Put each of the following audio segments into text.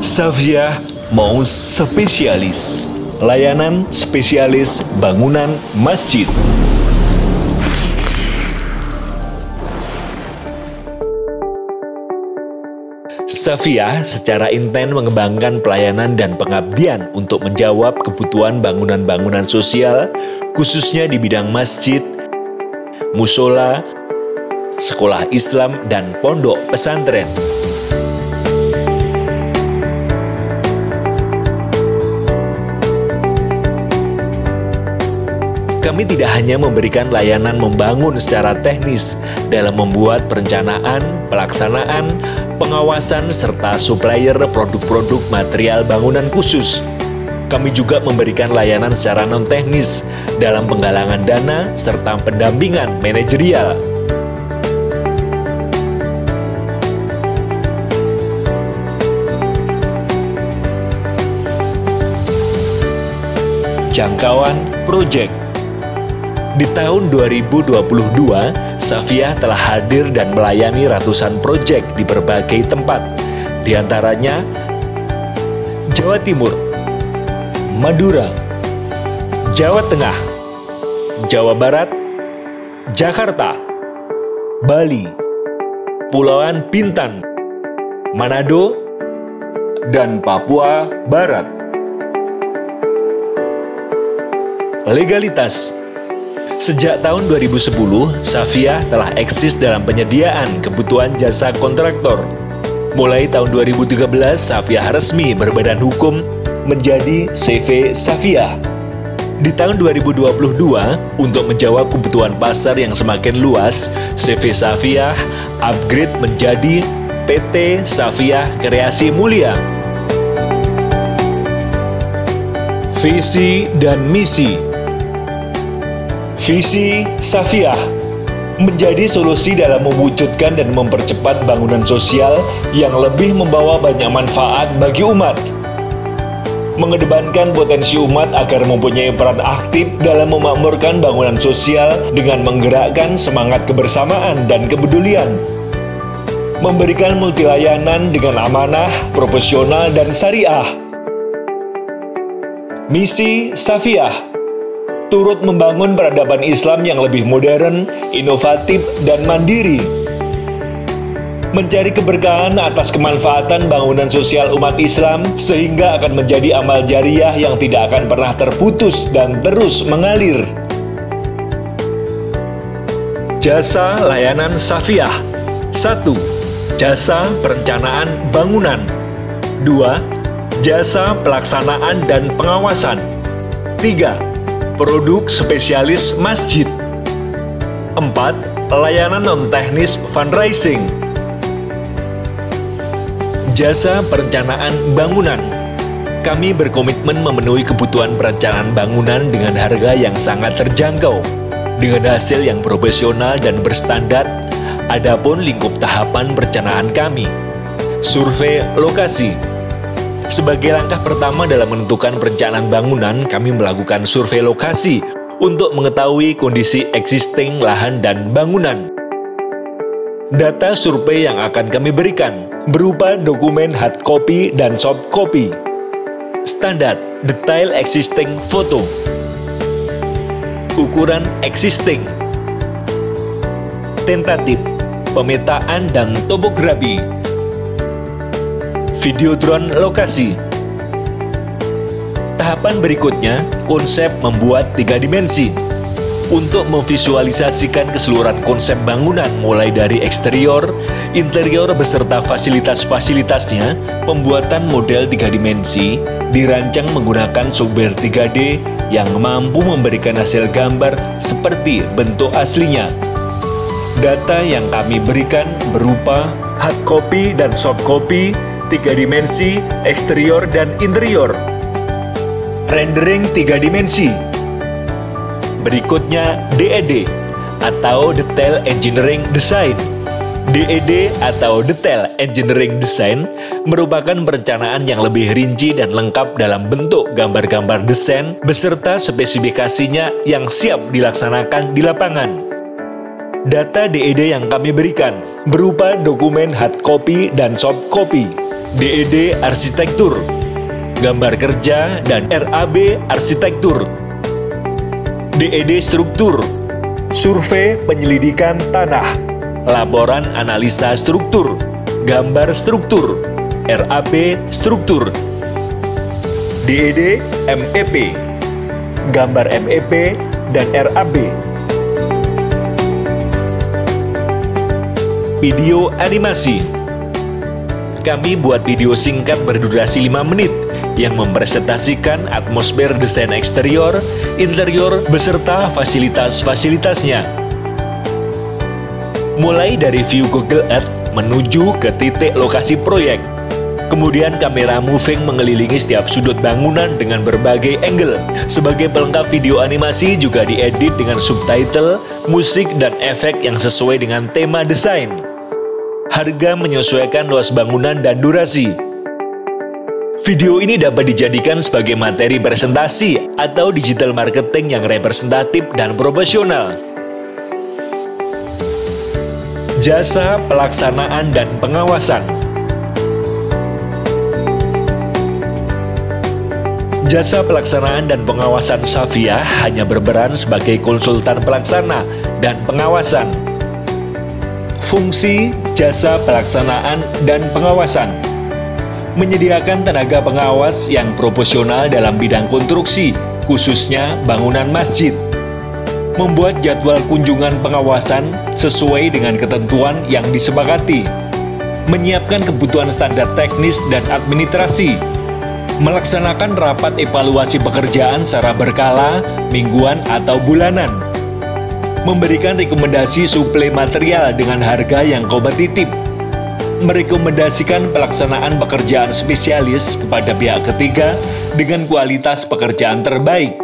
Xavia Mous Spesialis, layanan spesialis bangunan masjid. Xavia secara intens mengembangkan pelayanan dan pengabdian untuk menjawab kebutuhan bangunan-bangunan sosial, khususnya di bidang masjid, musola, sekolah Islam, dan pondok pesantren. Kami tidak hanya memberikan layanan membangun secara teknis dalam membuat perencanaan, pelaksanaan, pengawasan, serta supplier produk-produk material bangunan khusus. Kami juga memberikan layanan secara non-teknis dalam penggalangan dana serta pendampingan manajerial. Jangkauan proyek. Di tahun 2022, Xavia telah hadir dan melayani ratusan proyek di berbagai tempat, di antaranya Jawa Timur, Madura, Jawa Tengah, Jawa Barat, Jakarta, Bali, Pulauan Bintan, Manado, dan Papua Barat. Legalitas. Sejak tahun 2010, Xavia telah eksis dalam penyediaan kebutuhan jasa kontraktor. Mulai tahun 2013, Xavia resmi berbadan hukum menjadi CV Xavia. Di tahun 2022, untuk menjawab kebutuhan pasar yang semakin luas, CV Xavia upgrade menjadi PT Xavia Kreasi Mulia. Visi dan misi. Visi Xavia menjadi solusi dalam mewujudkan dan mempercepat bangunan sosial yang lebih membawa banyak manfaat bagi umat. Mengedepankan potensi umat agar mempunyai peran aktif dalam memakmurkan bangunan sosial dengan menggerakkan semangat kebersamaan dan kepedulian. Memberikan multilayanan dengan amanah, profesional, dan syariah. Misi Xavia turut membangun peradaban Islam yang lebih modern, inovatif, dan mandiri. Mencari keberkahan atas kemanfaatan bangunan sosial umat Islam sehingga akan menjadi amal jariah yang tidak akan pernah terputus dan terus mengalir. Jasa layanan Xavia. 1. Jasa perencanaan bangunan. 2. Jasa pelaksanaan dan pengawasan. 3. Produk spesialis masjid. 4. Layanan non-teknis fundraising. Jasa perencanaan bangunan. Kami berkomitmen memenuhi kebutuhan perencanaan bangunan dengan harga yang sangat terjangkau, dengan hasil yang profesional dan berstandar. Adapun lingkup tahapan perencanaan kami, survei lokasi. Sebagai langkah pertama dalam menentukan perencanaan bangunan, kami melakukan survei lokasi untuk mengetahui kondisi existing lahan dan bangunan. Data survei yang akan kami berikan berupa dokumen hard copy dan soft copy. Standar, detail existing foto. Ukuran existing. Tentatif, pemetaan dan topografi. Video drone lokasi. Tahapan berikutnya, konsep membuat 3 dimensi. Untuk memvisualisasikan keseluruhan konsep bangunan mulai dari eksterior, interior beserta fasilitas-fasilitasnya, pembuatan model 3 dimensi dirancang menggunakan software 3D yang mampu memberikan hasil gambar seperti bentuk aslinya. Data yang kami berikan berupa hard copy dan soft copy, 3 dimensi, eksterior dan interior. Rendering 3 dimensi. Berikutnya DED atau Detail Engineering Design. DED atau Detail Engineering Design merupakan perencanaan yang lebih rinci dan lengkap dalam bentuk gambar-gambar desain beserta spesifikasinya yang siap dilaksanakan di lapangan. Data DED yang kami berikan berupa dokumen hard copy dan soft copy, DED arsitektur, gambar kerja dan RAB arsitektur, DED struktur, survei penyelidikan tanah, laporan analisa struktur, gambar struktur, RAB struktur, DED MEP, gambar MEP dan RAB. Video animasi. Kami buat video singkat berdurasi 5 menit yang mempresentasikan atmosfer desain eksterior, interior, beserta fasilitas-fasilitasnya. Mulai dari view Google Earth menuju ke titik lokasi proyek. Kemudian kamera moving mengelilingi setiap sudut bangunan dengan berbagai angle. Sebagai pelengkap video animasi juga diedit dengan subtitle, musik, dan efek yang sesuai dengan tema desain. Harga menyesuaikan luas bangunan dan durasi. Video ini dapat dijadikan sebagai materi presentasi atau digital marketing yang representatif dan profesional. Jasa pelaksanaan dan pengawasan. Jasa pelaksanaan dan pengawasan Savia hanya berperan sebagai konsultan pelaksana dan pengawasan. Fungsi jasa pelaksanaan dan pengawasan: menyediakan tenaga pengawas yang profesional dalam bidang konstruksi, khususnya bangunan masjid. Membuat jadwal kunjungan pengawasan sesuai dengan ketentuan yang disepakati. Menyiapkan kebutuhan standar teknis dan administrasi. Melaksanakan rapat evaluasi pekerjaan secara berkala, mingguan atau bulanan. Memberikan rekomendasi suplai material dengan harga yang kompetitif. Merekomendasikan pelaksanaan pekerjaan spesialis kepada pihak ketiga dengan kualitas pekerjaan terbaik.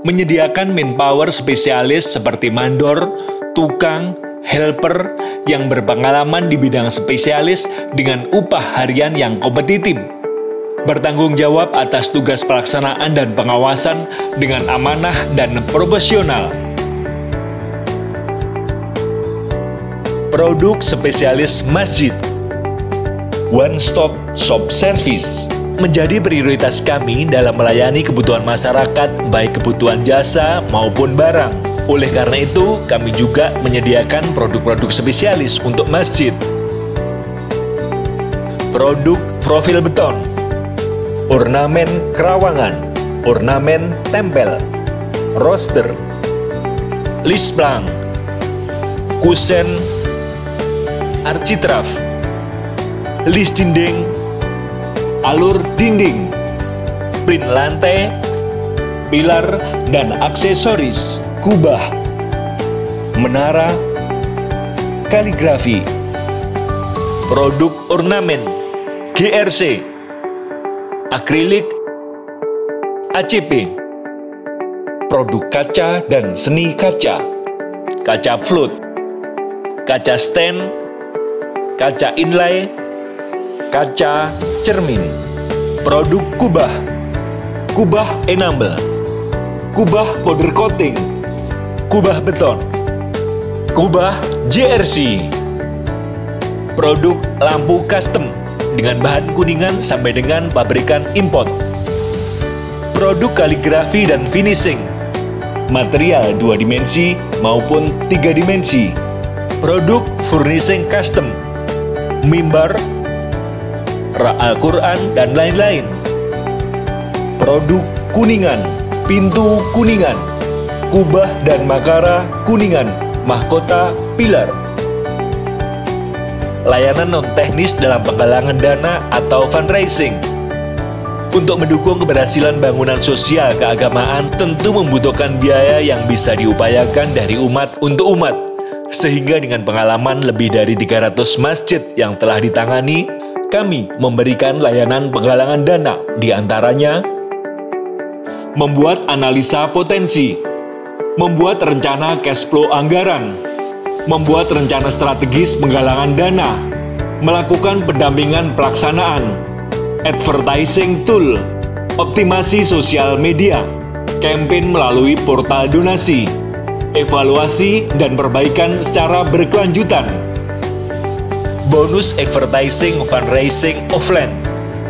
Menyediakan manpower spesialis seperti mandor, tukang, helper yang berpengalaman di bidang spesialis dengan upah harian yang kompetitif. Bertanggung jawab atas tugas pelaksanaan dan pengawasan dengan amanah dan profesional. Produk spesialis masjid. One Stop Shop Service menjadi prioritas kami dalam melayani kebutuhan masyarakat, baik kebutuhan jasa maupun barang. Oleh karena itu, kami juga menyediakan produk-produk spesialis untuk masjid. Produk profil beton, ornamen kerawangan, ornamen tempel, roster, list plank, kusen, architrave, list dinding, alur dinding, print lantai, pilar dan aksesoris, kubah, menara, kaligrafi, produk ornamen, GRC, akrilik, ACP, produk kaca dan seni kaca, kaca float, kaca stand, kaca inlay, kaca cermin, produk kubah, kubah enamel, kubah powder coating, kubah beton, kubah JRC, produk lampu custom dengan bahan kuningan sampai dengan pabrikan import, produk kaligrafi dan finishing, material 2 dimensi maupun 3 dimensi, produk furnishing custom, mimbar, rak Al-Quran, dan lain-lain. Produk kuningan, pintu kuningan, kubah dan makara kuningan, mahkota pilar. Layanan non-teknis dalam penggalangan dana atau fundraising. Untuk mendukung keberhasilan bangunan sosial keagamaan tentu membutuhkan biaya yang bisa diupayakan dari umat untuk umat. Sehingga dengan pengalaman lebih dari 300 masjid yang telah ditangani, kami memberikan layanan penggalangan dana, di antaranya membuat analisa potensi, membuat rencana cash flow anggaran, membuat rencana strategis penggalangan dana, melakukan pendampingan pelaksanaan, advertising tool, optimasi sosial media, campaign melalui portal donasi, evaluasi dan perbaikan secara berkelanjutan. Bonus advertising fundraising offline,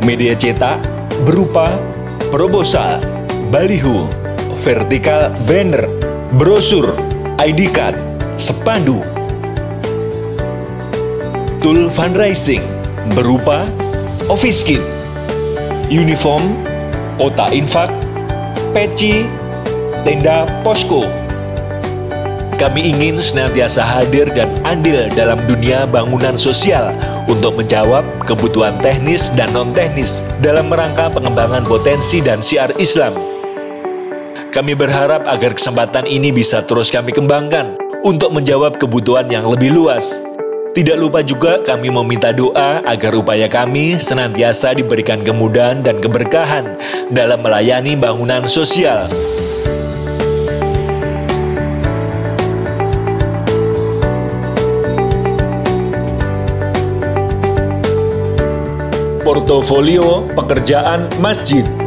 media cetak berupa proposal, baliho, vertikal banner, brosur, ID card, spanduk. Tool fundraising berupa office kit, uniform, kota infak, peci, tenda posko. Kami ingin senantiasa hadir dan andil dalam dunia bangunan sosial untuk menjawab kebutuhan teknis dan non-teknis dalam rangka pengembangan potensi dan syiar Islam. Kami berharap agar kesempatan ini bisa terus kami kembangkan untuk menjawab kebutuhan yang lebih luas. Tidak lupa juga kami meminta doa agar upaya kami senantiasa diberikan kemudahan dan keberkahan dalam melayani bangunan sosial. Portofolio pekerjaan masjid.